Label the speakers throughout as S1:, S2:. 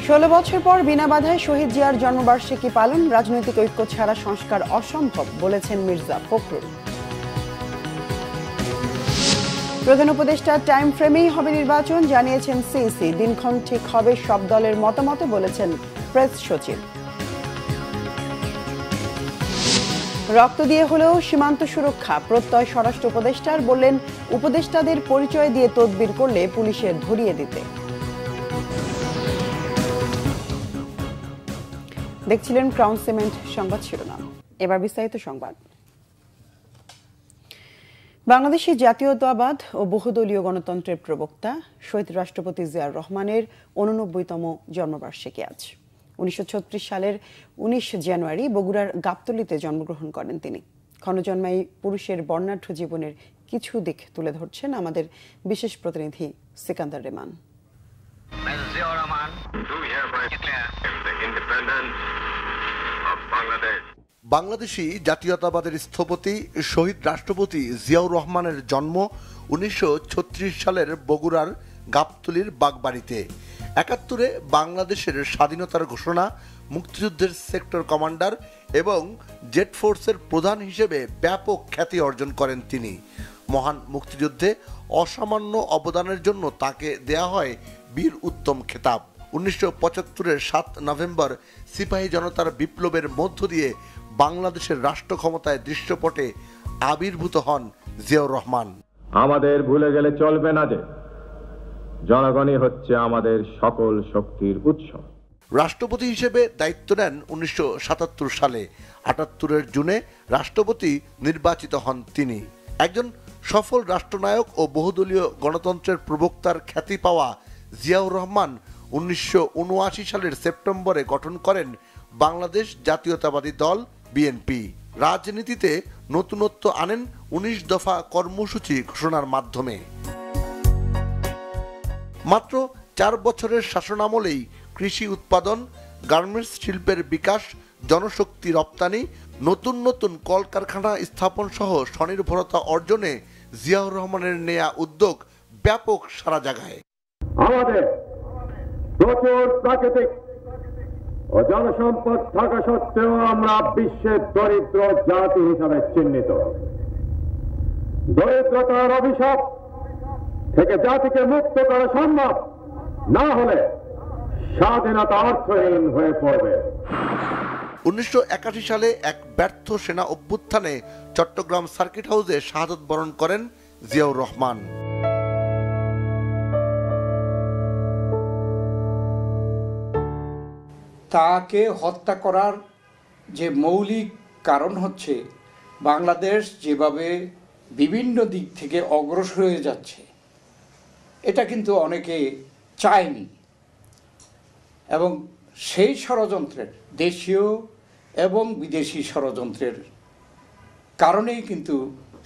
S1: 16 বছর পর বিনা বাধায় শহীদ জিয়ার জন্মবার্ষিকী পালন, রাজনৈতিক ঐক্য ছাড়া সংস্কার অসম্ভব বলেছেন মির্জা ফখরুল। প্রধান উপদেষ্টার টাইম ফ্রেমেই হবে নির্বাচন জানিয়েছেন সিইসি, দিনক্ষণ ঠিক হবে সব দলের মতামত বলেছেন প্রেস সচিব। রক্ত দিয়ে হলেও সীমান্ত সুরক্ষা প্রত্যয় স্বরাষ্ট্র উপদেষ্টার, বললেন উপদেষ্টাদের পরিচয় দিয়ে তদবির করলে পুলিশের ধরিয়ে দিতে। দেখছিলেন ক্রাউন সিমেন্ট সংবাদ শিরোনাম, এবার বিস্তারিত সংবাদ। বাংলাদেশের জাতীয়তাবাদ ও বহুদলীয় গণতন্ত্রের প্রবক্তা শহীদ রাষ্ট্রপতি জিয়াউর রহমানের 89তম জন্মবার্ষিকী আজ। 1936 সালের 19 জানুয়ারি বগুড়ার গাবতলীতে জন্মগ্রহণ করেন তিনি। ক্ষণজন্মায়ী পুরুষের বর্ণাঢ্য জীবনের কিছু দিক তুলে ধরছেন আমাদের বিশেষ প্রতিনিধি সিকান্দার রেমান।
S2: বাংলাদেশি জাতীয়তাবাদের স্থপতি শহীদ রাষ্ট্রপতি জিয়াউর রহমানের জন্ম 1936 সালের বগুড়ার গাবতলীর বাগবাড়িতে। 71-এ বাংলাদেশের স্বাধীনতার ঘোষণা, মুক্তিযুদ্ধের সেক্টর কমান্ডার এবং জেট ফোর্সের প্রধান হিসেবে ব্যাপক খ্যাতি অর্জন করেন তিনি। মহান মুক্তিযুদ্ধে অসামান্য অবদানের জন্য তাকে দেয়া হয় বীর উত্তম খেতাব। 1975-এর 7 নভেম্বর সিপাহী জনতার বিপ্লবের মধ্য দিয়ে বাংলাদেশের রাষ্ট্র ক্ষমতায় দৃশ্যপটে আবির্ভূত হন জিয়াউর রহমান।
S3: আমাদের ভুলে গেলে চলবে না যে জনগণই হচ্ছে আমাদের সকল শক্তির উৎস।
S2: রাষ্ট্রপতি হিসেবে দায়িত্ব নেন 1977 সালে। 78-এর জুনে রাষ্ট্রপতি নির্বাচিত হন তিনি। একজন সফল রাষ্ট্রনায়ক ও বহুদলীয় গণতন্ত্রের প্রবক্তার খ্যাতি পাওয়া জিয়াউর রহমান 1979 সালের সেপ্টেম্বরে গঠন করেন বাংলাদেশ জাতীয়তাবাদী দল বিএনপি। রাজনীতিতে নতুনত্ব আনেন 19 দফা কর্মসূচি ঘোষণার মাধ্যমে। মাত্র 4 বছরের শাসনামলেই কৃষি উৎপাদন, গার্মেন্টস শিল্পের বিকাশ, জনশক্তি রপ্তানি, নতুন নতুন কলকারখানা স্থাপন সহ স্বনির্ভরতা অর্জনে জিয়াউর রহমানের নেয়া উদ্যোগ ব্যাপক সাড়া জাগায়।
S3: আমাদের প্রচুর প্রাকৃতিক ও জনসম্পদ থাকা সত্ত্বেও আমরা বিশ্বের দরিদ্র জাতি হিসাবে চিহ্নিত। দরিদ্রতার অভিশাপ থেকে জাতিকে মুক্ত করা সম্ভব না হলে স্বাধীনতা অর্থহীন হয়ে পড়বে।
S2: 1981 সালে এক ব্যর্থ সেনা অভ্যুত্থানে চট্টগ্রাম সার্কিট হাউসে শাহাদত বরণ করেন জিয়াউর রহমান।
S4: তাকে হত্যা করার যে মৌলিক কারণ হচ্ছে বাংলাদেশ যেভাবে বিভিন্ন দিক থেকে অগ্রসর হয়ে যাচ্ছে, এটা কিন্তু অনেকে চায়নি এবং সেই ষড়যন্ত্রের, দেশীয় এবং বিদেশি ষড়যন্ত্রের কারণেই কিন্তু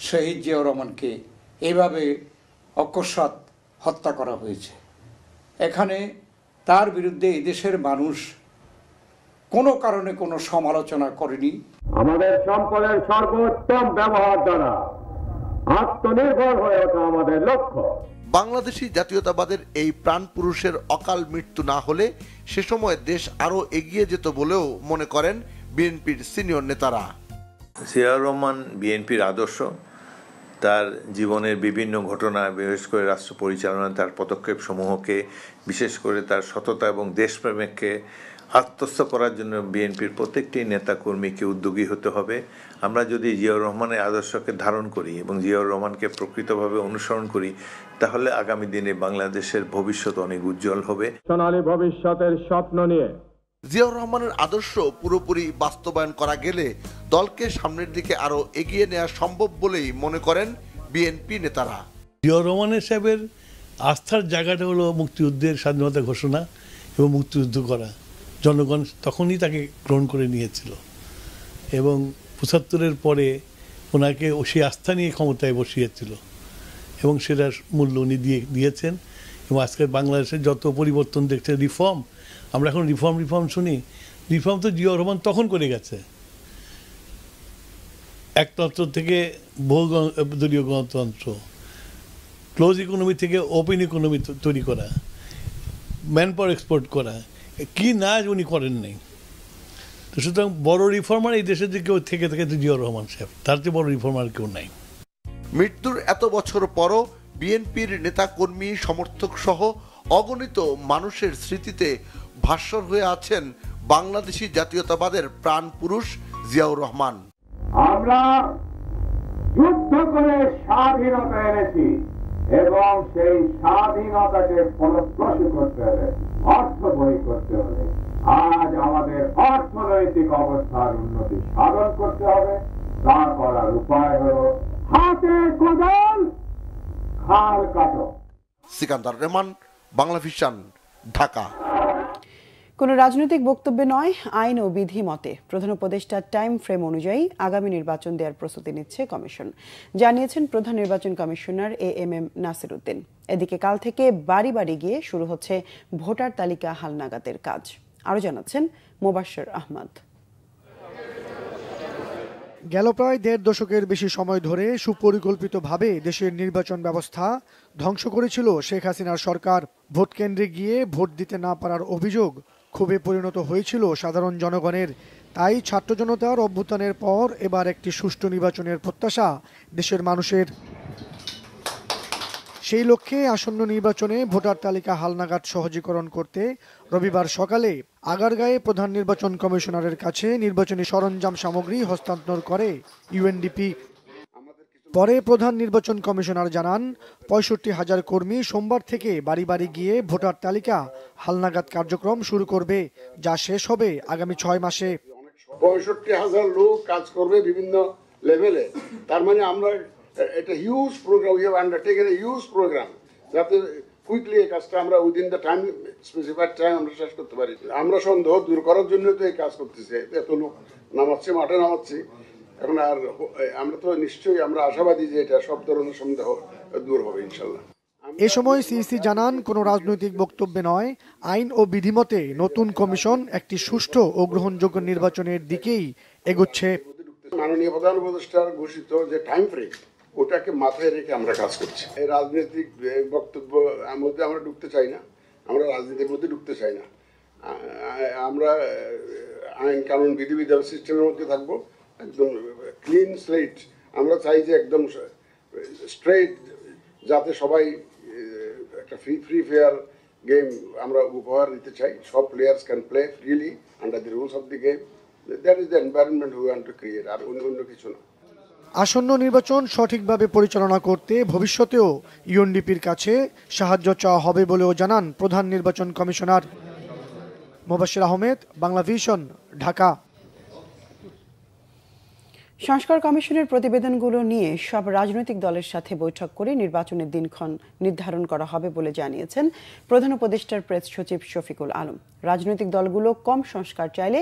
S4: শহীদ জিয়াউর রহমানকে এভাবে অকস্মাৎ হত্যা করা হয়েছে। এখানে তার বিরুদ্ধে এদেশের মানুষ কোনো কারণে কোনো সমালোচনা করেনি।
S3: আমাদের সম্পদের সর্বোত্তম ব্যবহার দ্বারা আত্মনির্ভর হয়ে ওঠা আমাদের লক্ষ্য।
S2: বাংলাদেশি জাতীয়তাবাদের এই প্রাণ পুরুষের অকাল মৃত্যু না হলে সে সময় দেশ আরো এগিয়ে যেত বলেও মনে করেন বিএনপির সিনিয়র নেতারা।
S5: জিয়াউর রহমান বিএনপির আদর্শ, তার জীবনের বিভিন্ন ঘটনা, বিশেষ করে রাষ্ট্র পরিচালনায় তার পদক্ষেপ সমূহকে, বিশেষ করে তার সততা এবং দেশপ্রেমিককে আত্মস্থ করার জন্য বিএনপির প্রত্যেকটি নেতাকর্মীকে উদ্যোগী হতে হবে। আমরা যদি জিয়াউর রহমানের আদর্শকে ধারণ করি এবং জিয়াউর রহমানকে প্রকৃতভাবে অনুসরণ করি, তাহলে আগামী দিনে বাংলাদেশের ভবিষ্যৎ অনেক উজ্জ্বল হবে।
S3: সোনালী ভবিষ্যতের স্বপ্ন নিয়ে
S2: জিয়াউর রহমানের আদর্শ পুরোপুরি বাস্তবায়ন করা গেলে দলকে সামনের দিকে আরো এগিয়ে নেওয়া সম্ভব বলেই মনে করেন বিএনপি নেতারা।
S6: জিয়াউর রহমান সাহেবের আস্থার জায়গাটা হলো মুক্তিযুদ্ধের স্বাধীনতা ঘোষণা এবং মুক্তিযুদ্ধ করা। জনগণ তখনই তাকে গ্রহণ করে নিয়েছিল এবং 75-এর পরে ওনাকে সেই আস্থা নিয়ে ক্ষমতায় বসিয়েছিল এবং সেটার মূল্য উনি দিয়েছেন। এবং আজকে বাংলাদেশের যত পরিবর্তন দেখছে, রিফর্ম, আমরা এখন রিফর্ম শুনি, রিফর্ম তো জিয়াউর রহমান তখন করে গেছে। একতন্ত্র থেকে বহুদলীয় গণতন্ত্র, ক্লোজ ইকোনমি থেকে ওপেন ইকোনমি তৈরি করা, ম্যান পাওয়ার এক্সপোর্ট করা, কি না উনি করেন নাই। তো সুতরাং বড় রিফর্মার এই দেশে যে কেউ থেকে জিয়াউর রহমান সাহেব, তার চেয়ে বড় রিফর্মার কেউ নাই।
S2: মৃত্যুর এত বছর পরও বিএনপির নেতাকর্মী সমর্থক সহ অগণিত মানুষের স্মৃতিতে ভাস্বর হয়ে আছেন বাংলাদেশি জাতীয়তাবাদের প্রাণ পুরুষ জিয়াউর রহমান।
S3: আমরা যুদ্ধ করে স্বাধীনতা এনেছি এবং সেই স্বাধীনতাকে ফলপ্রসূ করতে হবে, অর্থবহী করতে হবে। আজ আমাদের অর্থনৈতিক অবস্থার উন্নতি সাধন করতে হবে। তা করার উপায় হল হাতে কোদাল, খাল কাটো।
S2: সিকান্দার রহমান, বাংলা ভিশন, ঢাকা।
S1: কোনো রাজনৈতিক বক্তব্যে নয়, আইন ও বিধি মতে প্রধান উপদেষ্টার টাইম ফ্রেম অনুযায়ী আগামী নির্বাচন দেওয়ার প্রস্তুতি নিচ্ছে কমিশন, জানিয়েছেন প্রধান নির্বাচন কমিশনার এএমএম নাসির উদ্দিন। এদিকে কাল থেকে বাড়ি বাড়ি গিয়ে শুরু হচ্ছে ভোটার তালিকা হালনাগাদের কাজ। আরও জানাচ্ছেন মোবাশ্বের আহমদ।
S7: গেল প্রায় ১.৫ দশকের বেশি সময় ধরে সুপরিকল্পিতভাবে দেশের নির্বাচন ব্যবস্থা ধ্বংস করেছিল শেখ হাসিনার সরকার। ভোট কেন্দ্রে গিয়ে ভোট দিতে না পারার অভিযোগ ক্ষোভে পরিণত হয়েছিল সাধারণ জনগণের। তাই ছাত্র জনতার অভ্যুত্থানের পর এবার একটি সুষ্ঠু নির্বাচনের প্রত্যাশা দেশের মানুষের। সেই লক্ষ্যে আসন্ন নির্বাচনে ভোটার তালিকা হালনাগাদ সহজীকরণ করতে রবিবার সকালে আগারগাঁয়ে প্রধান নির্বাচন কমিশনারের কাছে নির্বাচনী সরঞ্জাম সামগ্রী হস্তান্তর করে ইউএনডিপি। পরে প্রধান নির্বাচন কমিশনার জানান, ৬৫,০০০ কর্মী সোমবার থেকে বাড়ি বাড়ি গিয়ে ভোটার তালিকা হালনাগাদ কার্যক্রম শুরু করবে, যা শেষ হবে আগামী ৬ মাসে।
S8: ৬৫,০০০ লোক কাজ করবে বিভিন্ন লেভেলে। তার মানে আমরা এটা huge programme, we have undertaken a huge programme, যাতে কুইকলি এই কাজটা আমরা within the time, specified time আমরা শেষ করতে পারি। আমরা সন্দেহ দূর করার জন্য তো এই কাজ করতেছি, এত লোক নামাচ্ছি, মাঠে নামাচ্ছি। এখন আর আমরা তো নিশ্চয়ই আমরা আশাবাদী যে এটা সব ধরনের সন্দেহ দূর হবে ইনশাল্লাহ।
S7: এ সময় সিইসি জানান, কোনো রাজনৈতিক বক্তব্যে নয়, আইন ও বিধিমতে নতুন কমিশন একটি সুষ্ঠু ও গ্রহণযোগ্য নির্বাচনের দিকেই এগোচ্ছে।
S8: মাননীয় প্রধান উপদেষ্টার ঘোষিত যে টাইম ফ্রেম, ওটাকে মাথায় রেখে আমরা কাজ করছি। এই রাজনৈতিক বক্তব্য মধ্যে আমরা ঢুকতে চাই না, আমরা রাজনীতির মধ্যে ঢুকতে চাই না। আমরা আইন কানুন বিধিবিধান সিস্টেমের মধ্যে থাকবো, একদম ক্লিন স্লেট। আমরা চাই যে একদম স্ট্রেট, যাতে সবাই একটা ফ্রি ফেয়ার গেম আমরা উপহার দিতে চাই। সব players can play freely under the rules of the game. That is the environment we want to create, আর অন্য কিছু না।
S7: আসন্ন নির্বাচন সঠিকভাবে পরিচালনা করতে ভবিষ্যতেও ইউএনডিপির কাছে সাহায্য চাওয়া হবে বলেও জানান প্রধান নির্বাচন কমিশনার। মোবাশ্বের আহমেদ, বাংলা ভিশন, ঢাকা।
S1: সংস্কার কমিশনের প্রতিবেদনগুলো নিয়ে সব রাজনৈতিক দলের সাথে বৈঠক করে নির্বাচনের দিনক্ষণ নির্ধারণ করা হবে বলে জানিয়েছেন প্রধান উপদেষ্টার প্রেস সচিব শফিকুল আলম। রাজনৈতিক দলগুলো কম সংস্কার চাইলে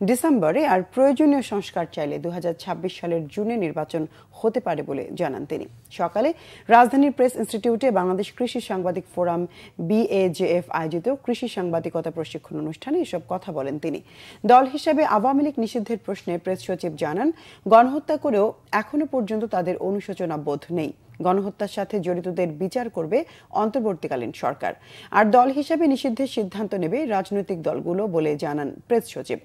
S1: ডিসেম্বরে আর প্রয়োজনীয় সংস্কার চাইলে ২০২৬ সালের জুনে নির্বাচন হতে পারে বলে জানান তিনি। সকালে রাজধানীর প্রেস ইনস্টিটিউটে বাংলাদেশ কৃষি সাংবাদিক ফোরাম BAJF আয়োজিত কৃষি সাংবাদিকতা প্রশিক্ষণ অনুষ্ঠানে এসব কথা বলেন তিনি। দল হিসেবে আওয়ামী লীগ নিষিদ্ধের প্রশ্নে প্রেস সচিব জানান, গণহত্যা করেও এখনো পর্যন্ত তাদের অনুশোচনা বোধ নেই। গণহত্যার সাথে জড়িতদের বিচার করবে অন্তর্বর্তীকালীন সরকার, আর দল হিসেবে নিষিদ্ধের সিদ্ধান্ত নেবে রাজনৈতিক দলগুলো বলে জানান প্রেস সচিব।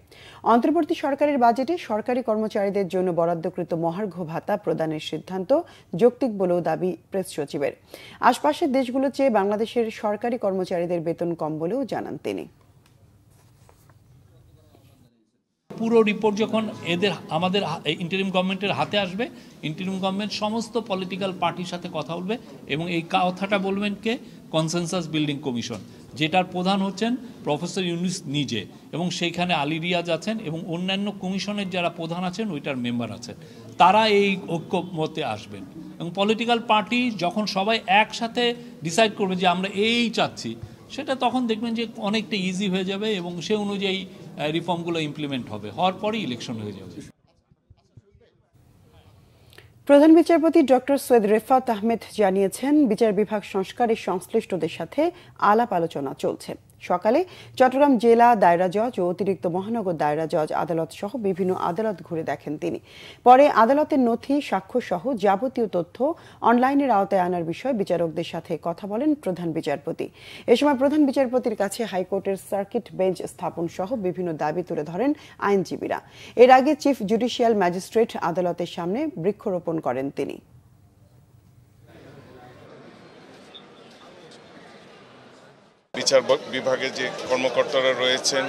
S1: অন্তর্বর্তী সরকারের বাজেটে সরকারি কর্মচারীদের জন্য বরাদ্দকৃত মহার্ঘ ভাতা প্রদানের সিদ্ধান্ত যৌক্তিক বলেও দাবি প্রেস সচিবের। আশপাশের দেশগুলোর চেয়ে বাংলাদেশের সরকারি কর্মচারীদের বেতন কম বলেও জানান তিনি।
S9: পুরো রিপোর্ট যখন আমাদের ইন্টারিম গভর্নমেন্টের হাতে আসবে, ইন্টারিম গভর্নমেন্ট সমস্ত পলিটিক্যাল পার্টির সাথে কথা বলবে এবং এই কথাটা বলবেন কে? কনসেনসাস বিল্ডিং কমিশন, যেটার প্রধান হচ্ছেন প্রফেসর ইউনুস নিজে, এবং সেইখানে আলী রিয়াজ আছেন এবং অন্যান্য কমিশনের যারা প্রধান আছেন ওইটার মেম্বার আছেন। তারা এই ঐক্যমতে আসবেন এবং পলিটিক্যাল পার্টি যখন সবাই একসাথে ডিসাইড করবে যে আমরা এই চাচ্ছি, সেটা তখন দেখবেন যে অনেকটা ইজি হয়ে যাবে এবং সে অনুযায়ী রিফর্মগুলো ইমপ্লিমেন্ট হবে, হওয়ার পরেই ইলেকশন হয়ে যাবে।
S1: প্রধান বিচারপতি ডক্টর সৈয়দ রেফাত আহমেদ জানিয়েছেন, বিচার বিভাগ সংস্কারে সংশ্লিষ্টদের সাথে আলাপ আলোচনা চলছে। সকালে চট্টগ্রাম জেলা দায়রা জজ ও অতিরিক্ত মহানগর দায়রা জজ আদালত সহ বিভিন্ন আদালত ঘুরে দেখেন তিনি। পরে আদালতের নথি, সাক্ষ্য সহ যাবতীয় তথ্য অনলাইনের আওতায় আনার বিষয়ে বিচারকদের সাথে কথা বলেন প্রধান বিচারপতি। এ সময় প্রধান বিচারপতির কাছে হাইকোর্টের সার্কিট বেঞ্চ স্থাপন সহ বিভিন্ন দাবি তুলে ধরেন আইনজীবীরা। এর আগে চিফ জুডিশিয়াল ম্যাজিস্ট্রেট আদালতের সামনে বৃক্ষরোপণ করেন তিনি।
S10: বিচার বিভাগে যে কর্মকর্তারা রয়েছেন,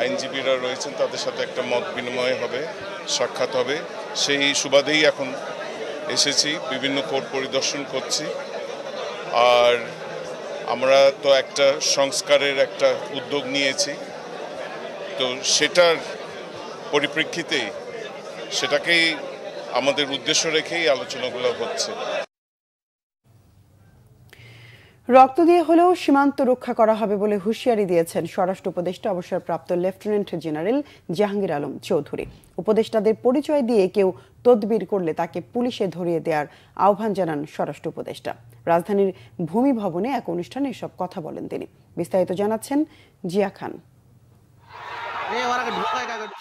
S10: আইনজীবীরা রয়েছেন, তাদের সাথে একটা মত বিনিময় হবে, সাক্ষাৎ হবে। সেই সুবাদেই এখন এসেছি, বিভিন্ন কোর্ট পরিদর্শন করছি। আর আমরা তো একটা সংস্কারের একটা উদ্যোগ নিয়েছি, তো সেটার পরিপ্রেক্ষিতে সেটাকেই আমাদের উদ্দেশ্য রেখেই আলোচনাগুলো হচ্ছে।
S1: রক্ত দিয়ে হলেও সীমান্ত রক্ষা করা হবে বলে হুঁশিয়ারি দিয়েছেন স্বরাষ্ট্র উপদেষ্টা অবসরপ্রাপ্ত লেফটেন্যান্ট জেনারেল জাহাঙ্গীর আলম চৌধুরী। উপদেষ্টাদের পরিচয় দিয়ে কেউ তদবির করলে তাকে পুলিশে ধরিয়ে দেওয়ার আহ্বান জানান স্বরাষ্ট্র উপদেষ্টা। রাজধানীর ভূমি ভবনে এক অনুষ্ঠানে এসব কথা বলেন তিনি। বিস্তারিত জানাচ্ছেন জিয়া খান।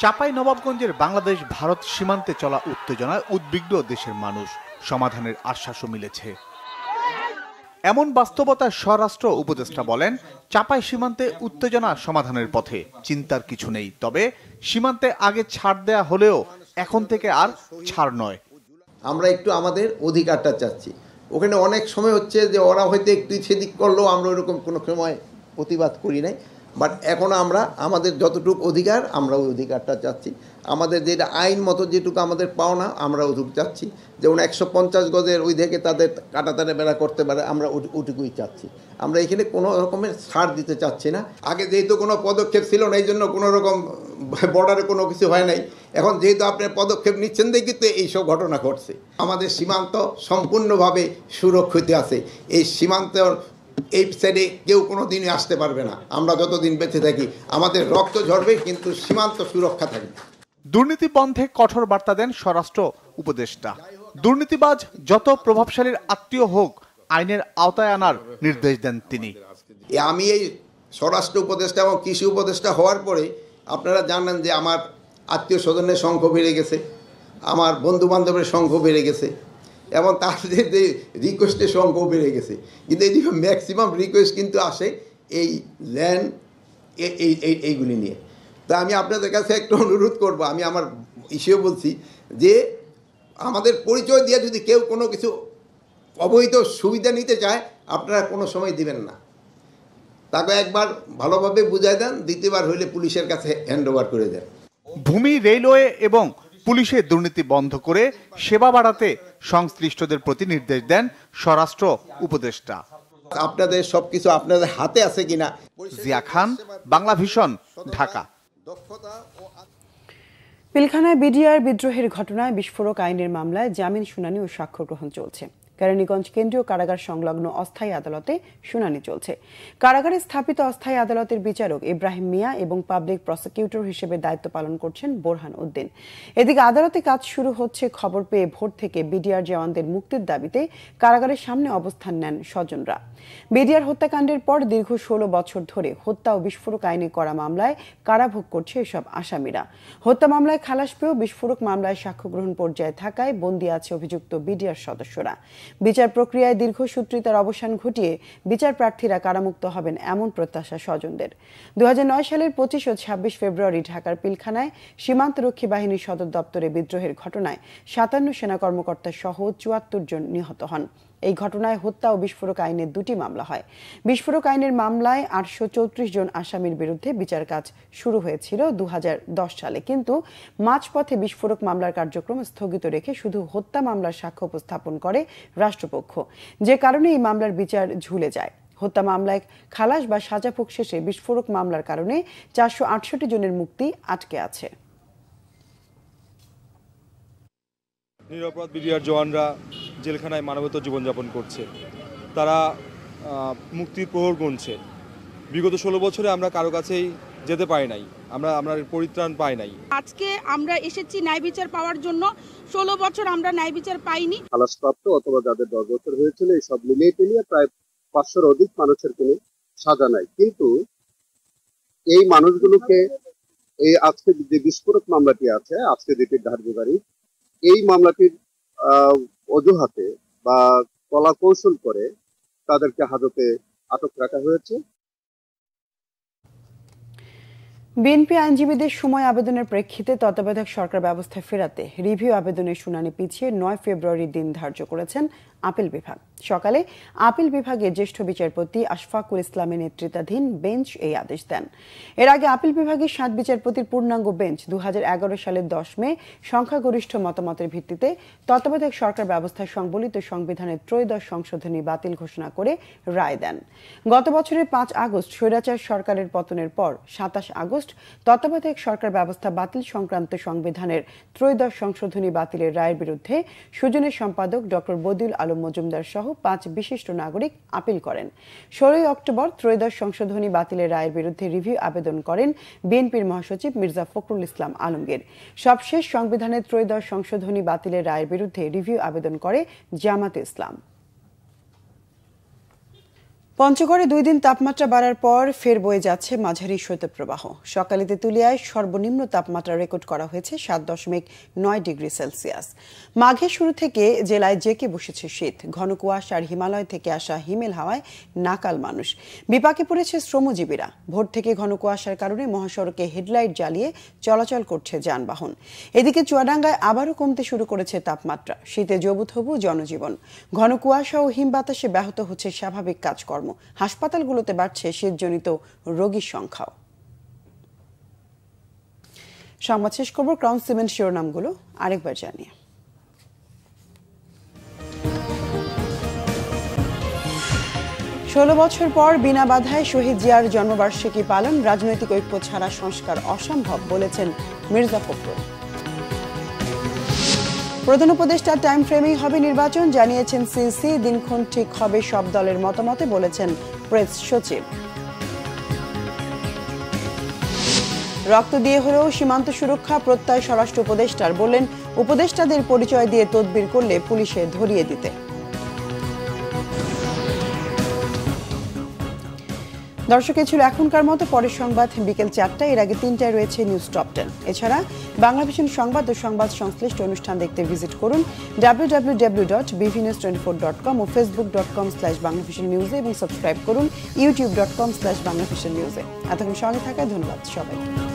S11: চাঁপাইনবাবগঞ্জের বাংলাদেশ ভারত সীমান্তে চলা উত্তেজনায় উদ্বিগ্ন দেশের মানুষ। সমাধানের আশ্বাসও মিলেছে। এমন বাস্তবতায় স্বরাষ্ট্র উপদেষ্টা বলেন, চাঁপাই সীমান্তে উত্তেজনা সমাধানের পথে চিন্তার কিছু নেই। তবে সীমান্তে আগে ছাড় দেয়া হলেও এখন থেকে আর ছাড় নয়।
S12: আমরা একটু আমাদের অধিকারটা চাচ্ছি। ওখানে অনেক সময় হচ্ছে যে ওরা হয়তো একটু সেদিক করলেও আমরা ওইরকম কোনো সময় প্রতিবাদ করি নাই। বাট এখন আমরা আমাদের যতটুকু অধিকার, আমরা ওই অধিকারটা চাচ্ছি। আমাদের যেটা আইন মতো যেটুকু আমাদের পাওনা, আমরা ওটুকু চাচ্ছি। যেমন 150 গজের ওই থেকে তাদের কাটাতারে বেড়া করতে পারে, আমরা ওটুকুই চাচ্ছি। আমরা এখানে কোনো রকমের ছাড় দিতে চাচ্ছি না। আগে যেহেতু কোনো পদক্ষেপ ছিল না, এই জন্য কোনো রকম বর্ডারে কোনো কিছু হয় নাই। এখন যেহেতু আপনি পদক্ষেপ নিচ্ছেন দেখি তো এইসব ঘটনা ঘটছে। আমাদের সীমান্ত সম্পূর্ণভাবে সুরক্ষিত আছে। এই সীমান্তর এই সাইডে কেউ কোনো দিনই আসতে পারবে না। আমরা যতদিন বেঁচে থাকি আমাদের রক্ত ঝরবে, কিন্তু সীমান্ত সুরক্ষা থাকবে।
S11: দুর্নীতি বন্ধে কঠোর বার্তা দেন স্বরাষ্ট্র উপদেষ্টা। দুর্নীতিবাজ যত প্রভাবশালীর আত্মীয় হোক, আইনের আওতায় আনার নির্দেশ দেন তিনি।
S12: আমি এই স্বরাষ্ট্র উপদেষ্টা এবং কৃষি উপদেষ্টা হওয়ার পরে আপনারা জানেন যে আমার আত্মীয় স্বজনের সংখ্যা বেড়ে গেছে, আমার বন্ধু বান্ধবের সংখ্যা বেড়ে গেছে, এবং তাদের যে রিকোয়েস্টের সংখ্যাও বেড়ে গেছে। কিন্তু এই ম্যাক্সিমাম রিকোয়েস্ট কিন্তু আসে এই ল্যান্ড এইগুলি নিয়ে। তা আমি আপনাদের কাছে একটা অনুরোধ করব, আমি আমার ইস্যুও বলছি যে আমাদের পরিচয় দিয়ে যদি কেউ কোনো কিছু অবৈধ সুবিধা নিতে চায়, আপনারা কোনো সময় দিবেন না। তাকে একবার ভালোভাবে বুঝাই দেন, দ্বিতীয়বার হইলে পুলিশের কাছে হ্যান্ড ওভার করে দেন।
S11: ভূমি, রেলওয়ে এবং পুলিশের দুর্নীতি বন্ধ করে সেবা বাড়াতে সংশ্লিষ্টদের প্রতি নির্দেশ দেন স্বরাষ্ট্র উপদেষ্টা।
S12: আপনাদের সবকিছু আপনাদের হাতে আছে কিনা।
S11: জিয়া খান, বাংলা ভিশন, ঢাকা।
S1: পিলখানায় বিডিআর বিদ্রোহের ঘটনায় বিস্ফোরক আইনের মামলায় জামিন শুনানি ও সাক্ষ্য গ্রহণ চলছে। কেরানীগঞ্জ কেন্দ্রীয় কারাগার সংলগ্ন অস্থায়ী আদালতে শুনানি চলছে। কারাগারে স্থাপিত অস্থায়ী আদালতের বিচারক ইব্রাহিম মিয়া এবং পাবলিক প্রসিকিউটর হিসেবে দায়িত্ব পালন করছেন বোরহান উদ্দিন। এদিকে আদালতে কাজ শুরু হচ্ছে খবর পেয়ে ভোর থেকে বিডিআর জওয়ানদের মুক্তির দাবিতে কারাগারের সামনে অবস্থান নেন স্বজনরা। বিডিআর হত্যাকাণ্ডের পর দীর্ঘ 16 বছর ধরে হত্যা ও বিস্ফোরক আইনে করা মামলায় কারাভোগ করছে এসব আসামিরা। হত্যা মামলায় খালাস পেয়েও বিস্ফোরক মামলায় সাক্ষ্য গ্রহণ পর্যায়ে থাকায় বন্দী আছে অভিযুক্ত বিডিআর সদস্যরা। বিচার প্রক্রিয়ায় দীর্ঘসূত্রিতার অবসান ঘটিয়ে বিচার প্রার্থীরা কারামুক্ত হবেন এমন প্রত্যাশা স্বজনদের। 2009 সালের 25 ও 26 ফেব্রুয়ারি ঢাকার পিলখানায় সীমান্তরক্ষী বাহিনীর সদর দপ্তরে বিদ্রোহের ঘটনায় 57 সেনা কর্মকর্তা সহ 74 জন নিহত হন। এই ঘটনায় হত্যা ও বিস্ফোরক আইনের 2টি মামলা হয়। বিস্ফোরক আইনের মামলায় 834 জন আসামির বিরুদ্ধে বিচার কাজ শুরু হয়েছিল 2010 সালে, কিন্তু মাঝপথে বিস্ফোরক মামলার কার্যক্রম স্থগিত রেখে শুধু হত্যা মামলার সাক্ষ্য উপস্থাপন করে রাষ্ট্রপক্ষ, যে কারণে এই মামলার বিচার ঝুলে যায়। হত্যা মামলায় খালাস বা সাজাভোগ শেষে বিস্ফোরক মামলার কারণে 468 জনের মুক্তি আটকে আছে।
S13: নিরাপরাধ বিডিআর জওয়ানরা জেলখানায় মানবতার জীবনযাপন করছে, তারা মুক্তির প্রহর গুনছে। বিগত 16 বছরে আমরা কারো কাছেই যেতে পারি নাই, আমরা পরিত্রাণ পাই নাই।
S14: আজকে আমরা এসেছি ন্যায় বিচার পাওয়ার জন্য। 16 বছর আমরা ন্যায় বিচার পাইনি।
S15: খালাসপ্রাপ্ত অথবা যাদের 10 বছর হয়েছিল, এই সব মিলিয়ে টিলিয়ে প্রায় 500-র অধিক মানুষের কোনো সাজা নাই। কিন্তু এই মানুষগুলোকে এই আজকে যে বিস্ফোরক মামলাটি আছে, আজকে যেটি ধার্যকারী, এই মামলাটির অজুহাতে বা কলা কৌশল করে তাদেরকে হাজতে আটক রাখা হয়েছে।
S1: বিএনপি আইনজীবীদের সময় আবেদনের প্রেক্ষিতে তত্ত্বাবধায়ক সরকার ব্যবস্থা ফেরাতে রিভিউ আবেদনের শুনানি পিছিয়ে 9 ফেব্রুয়ারির দিন ধার্য করেছেন আপিল বিভাগ। সকালে আপিল বিভাগের জ্যেষ্ঠ বিচারপতি আশফাকুল ইসলামের নেতৃত্বাধীন বেঞ্চ এই আদেশ দেন। এর আগে আপিল বিভাগের 7 বিচারপতির পূর্ণাঙ্গ বেঞ্চ 2011 সালের 10 মে সংখ্যাগরিষ্ঠ মতামতের ভিত্তিতে তত্ত্বাবধায়ক সরকার ব্যবস্থায় সংবলিত সংবিধানের ত্রয়োদশ সংশোধনী বাতিল ঘোষণা করে রায় দেন। গত বছরের 5 আগস্ট স্বৈরাচার সরকারের পতনের পর 27 আগস্ট তত্ত্বাবধায়ক সরকার ব্যবস্থা বাতিল সংক্রান্ত সংবিধানের ত্রয়োদশ সংশোধনী বাতিলের রায়ের বিরুদ্ধে সুজনের সম্পাদক ডক্টর বদিউল আলম মজুমদার সহ 5 বিশিষ্ট নাগরিক আপিল করেন। 16 অক্টোবর ত্রয়োদশ সংশোধনী বাতিলের রায়ের বিরুদ্ধে রিভিউ আবেদন করেন বিএনপির মহাসচিব মির্জা ফখরুল ইসলাম আলমগীর। সবশেষ সংবিধানের ত্রয়োদশ সংশোধনী বাতিলের রায়ের বিরুদ্ধে রিভিউ আবেদন করে জামাতে ইসলাম। পঞ্চগড়ে 2 দিন তাপমাত্রা বাড়ার পর ফের বয়ে যাচ্ছে মাঝারি শৈত্যপ্রবাহ। সকালে তেঁতুলিয়ায় সর্বনিম্ন তাপমাত্রা রেকর্ড করা হয়েছে 7.9 ডিগ্রি সেলসিয়াস। মাঘের শুরু থেকে জেলায় জেঁকে বসেছে শীত। ঘন কুয়াশা আর হিমালয় থেকে আসা হিমেল হাওয়ায় নাকাল মানুষ। বিপাকে পড়েছে শ্রমজীবীরা। ভোর থেকে ঘন কুয়াশার কারণে মহাসড়কে হেডলাইট জ্বালিয়ে চলাচল করছে যানবাহন। এদিকে চুয়াডাঙ্গায় আবারও কমতে শুরু করেছে তাপমাত্রা। শীতে জবুথবু জনজীবন। ঘন কুয়াশা ও হিম বাতাসে ব্যাহত হচ্ছে স্বাভাবিক কাজকর্ম। হাসপাতালগুলোতে বাড়ছে শীতজনিত রোগীর সংখ্যাও। সংবাদ শেষ করব ক্রাউন সিমেন্ট শিরোনামগুলো আরেকবার জানিয়ে। 16 বছর পর বিনা বাধায় শহীদ জিয়ার জন্মবার্ষিকী পালন। রাজনৈতিক ঐক্য ছাড়া সংস্কার অসম্ভব বলেছেন মির্জা ফখরুল। প্রধান উপদেষ্টার টাইম ফ্রেমেই হবে নির্বাচন জানিয়েছেন সিসি। দিনক্ষণ ঠিক হবে সব দলের মতামতে বলেছেন প্রেস সচিব। রক্ত দিয়ে হলেও সীমান্ত সুরক্ষা প্রত্যয় স্বরাষ্ট্র উপদেষ্টার। বললেন উপদেষ্টাদের পরিচয় দিয়ে তদবির করলে পুলিশে ধরিয়ে দিতে। দর্শক ছিল এখনকার মতো। পরের সংবাদ বিকেল 4টায়। এর আগে 3টায় রয়েছে নিউজ টপ 10। এছাড়া বাংলাভিশন সংবাদ ও সংবাদ সংশ্লিষ্ট অনুষ্ঠান দেখতে ভিজিট করুন www.bvnews24.com ও facebook.com/banglavisionnews এবং সাবস্ক্রাইব করুন youtube.com/banglavisionnews। এতক্ষণ সঙ্গে থাকায় ধন্যবাদ সবাইকে।